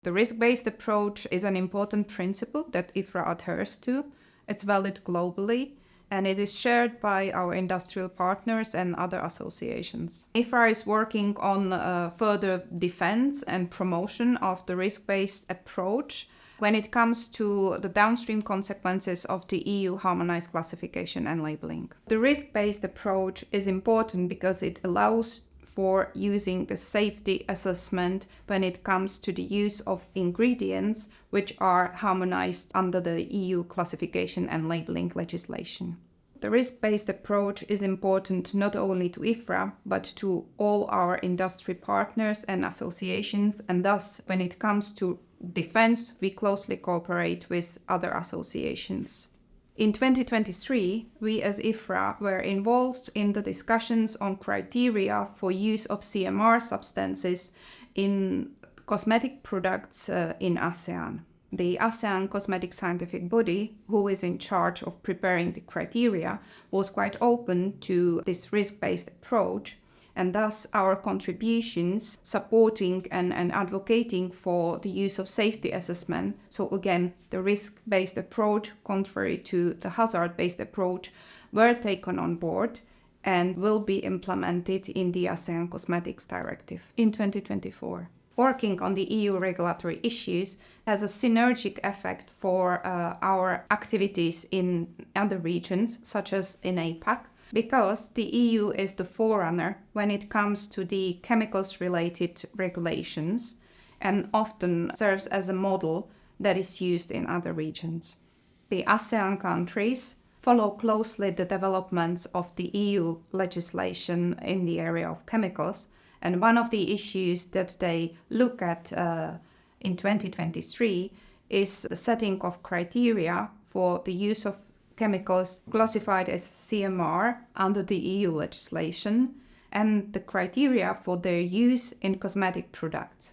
The risk-based approach is an important principle that IFRA adheres to. It's valid globally, and it is shared by our industrial partners and other associations. IFRA is working on further defense and promotion of the risk-based approach when it comes to the downstream consequences of the EU harmonized classification and labeling. The risk-based approach is important because it allows for using the safety assessment when it comes to the use of ingredients which are harmonized under the EU classification and labeling legislation. The risk-based approach is important not only to IFRA, but to all our industry partners and associations, and thus, when it comes to defense, we closely cooperate with other associations. In 2023, we as IFRA were involved in the discussions on criteria for use of CMR substances in cosmetic products in ASEAN. The ASEAN Cosmetic Scientific Body, who is in charge of preparing the criteria, was quite open to this risk-based approach, and thus our contributions supporting and advocating for the use of safety assessment. So again, the risk-based approach, contrary to the hazard-based approach, were taken on board and will be implemented in the ASEAN Cosmetics Directive in 2024. Working on the EU regulatory issues has a synergic effect for our activities in other regions, such as in APAC, because the EU is the forerunner when it comes to the chemicals-related regulations and often serves as a model that is used in other regions. The ASEAN countries follow closely the developments of the EU legislation in the area of chemicals, and one of the issues that they look at in 2023 is the setting of criteria for the use of chemicals classified as CMR under the EU legislation and the criteria for their use in cosmetic products.